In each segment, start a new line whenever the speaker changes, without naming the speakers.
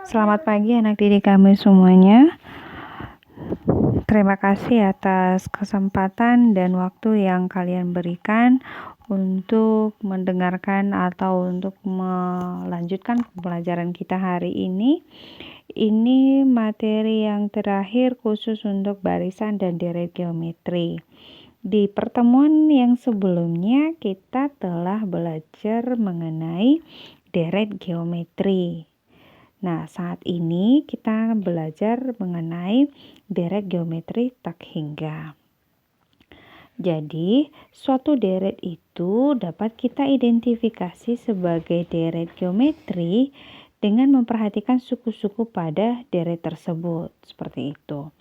Selamat pagi anak didik kami semuanya. Terima kasih atas kesempatan dan waktu yang kalian berikan untuk mendengarkan atau untuk melanjutkan pembelajaran kita hari ini. Ini materi yang terakhir khusus untuk barisan dan deret geometri. Di pertemuan yang sebelumnya kita telah belajar mengenai deret geometri. Nah, saat ini kita belajar mengenai deret geometri tak hingga. Jadi, suatu deret itu dapat kita identifikasi sebagai deret geometri dengan memperhatikan suku-suku pada deret tersebut. Seperti itu.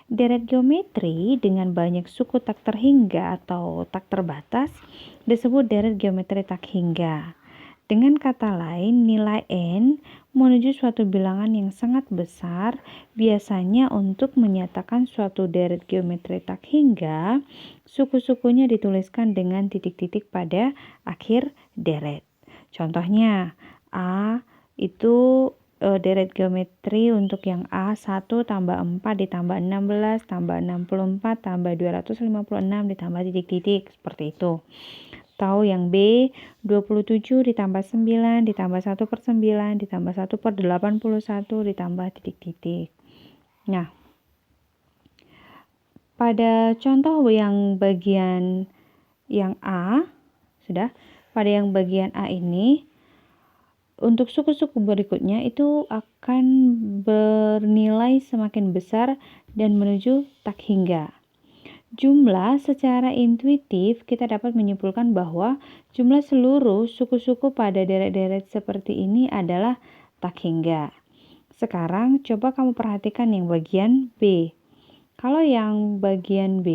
Deret geometri dengan banyak suku tak terhingga atau tak terbatas disebut deret geometri tak hingga. Dengan kata lain, nilai N menuju suatu bilangan yang sangat besar biasanya untuk menyatakan suatu deret geometri tak hingga, suku-sukunya dituliskan dengan titik-titik pada akhir deret. Contohnya, A itu deret geometri untuk yang A1 tambah 4 ditambah 16 tambah 64 tambah 256 ditambah titik-titik, seperti itu. Tahu yang B, 27 ditambah 9 ditambah 1 per 9 ditambah 1 per 81 ditambah titik-titik. Nah, pada contoh yang bagian yang A, pada yang bagian A ini, untuk suku-suku berikutnya itu akan bernilai semakin besar dan menuju tak hingga. Jumlah secara intuitif kita dapat menyimpulkan bahwa jumlah seluruh suku-suku pada deret-deret seperti ini adalah tak hingga. Sekarang coba kamu perhatikan yang bagian B. Kalau yang bagian B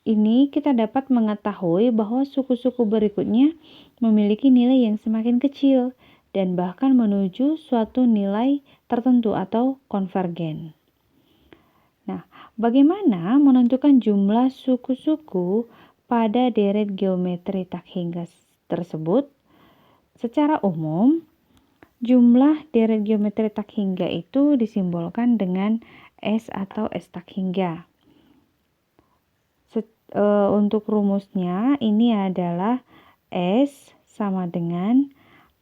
ini kita dapat mengetahui bahwa suku-suku berikutnya memiliki nilai yang semakin kecil dan bahkan menuju suatu nilai tertentu atau konvergen. Nah, bagaimana menentukan jumlah suku-suku pada deret geometri tak hingga tersebut? Secara umum, jumlah deret geometri tak hingga itu disimbolkan dengan S atau S tak hingga. Untuk rumusnya ini adalah S sama dengan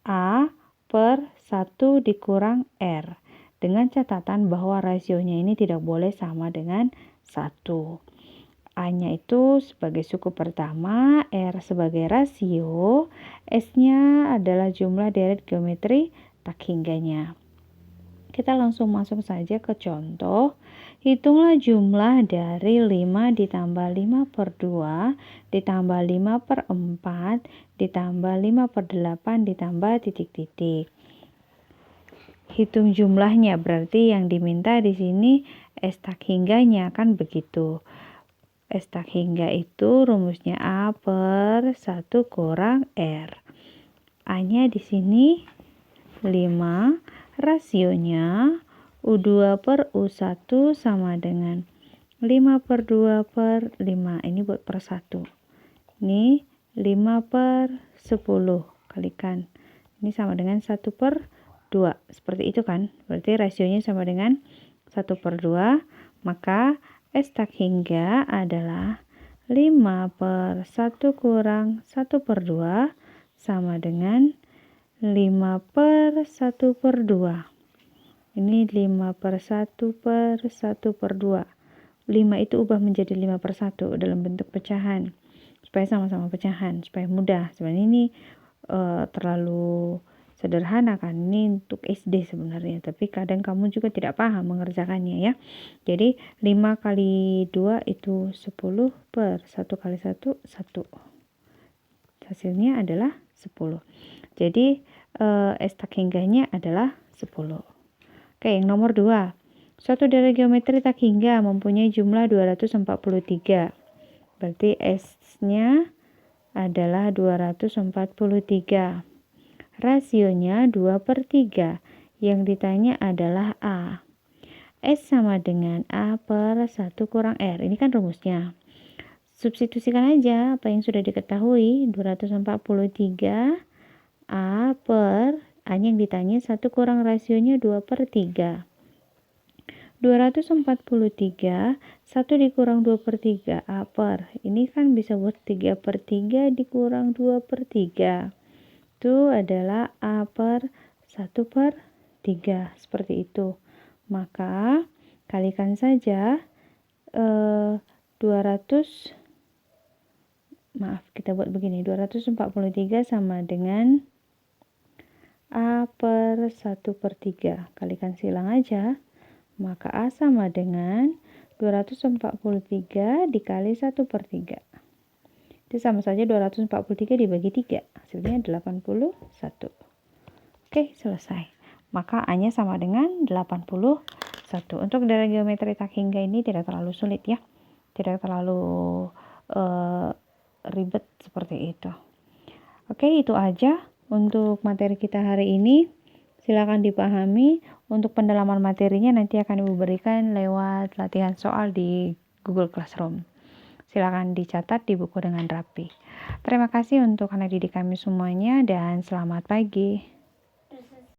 A per 1 dikurang R. Dengan catatan bahwa rasionya ini tidak boleh sama dengan 1. A-nya itu sebagai suku pertama, R sebagai rasio, S-nya adalah jumlah deret geometri tak hingganya. Kita langsung masuk saja ke contoh. Hitunglah jumlah dari 5 ditambah 5 per 2 ditambah 5 per 4 ditambah 5 per 8 ditambah titik-titik. Hitung jumlahnya, berarti yang diminta di sini S tak hingganya, kan begitu. S tak hingga itu rumusnya A per 1 kurang R. A-nya di sini 5, rasionya U2 per U1 sama dengan 5 per 2 per 5. Ini buat per 1. Ini 5 per 10 kalikan. Ini sama dengan 1 per 2. Seperti itu kan? Berarti rasionya sama dengan 1 per 2. Maka S tak hingga adalah 5 per 1 kurang 1 per 2 sama dengan 5 per 1 per 2. Ini 5 per 1 per 1 per 2. 5 itu ubah menjadi 5 per 1 dalam bentuk pecahan. Supaya sama-sama pecahan, supaya mudah. Sebenarnya ini terlalu sederhana kan, ini untuk SD sebenarnya, tapi kadang kamu juga tidak paham mengerjakannya ya. Jadi 5 kali 2 itu 10 per 1 kali 1, 1. Hasilnya adalah 10. Jadi S tak hingganya adalah 10. Oke, yang nomor 2. Suatu deret geometri tak hingga mempunyai jumlah 243. Berarti S-nya adalah 243. Rasionya 2 per 3. Yang ditanya adalah A. S sama dengan A per 1 kurang R. Ini kan rumusnya. Substitusikan aja apa yang sudah diketahui. 243 A per A-nya yang ditanya 1 kurang rasionya 2/3. 243, 1 dikurang 2/3, ini kan bisa buat 3/3 dikurang 2/3. Itu adalah A/1/3, seperti itu. Maka kalikan saja 243 sama dengan A/1/3. Kalikan silang aja. Maka A sama dengan 243 dikali 1/3. Itu sama saja 243 dibagi 3. Hasilnya 81. Oke, selesai. Maka A-nya sama dengan 81. Untuk dari geometri tak hingga ini tidak terlalu sulit ya. Tidak terlalu ribet seperti itu. Oke, itu aja untuk materi kita hari ini. Silakan dipahami. Untuk pendalaman materinya nanti akan Ibu berikan lewat latihan soal di Google Classroom. Silakan dicatat di buku dengan rapi. Terima kasih untuk anak didik kami semuanya dan selamat pagi.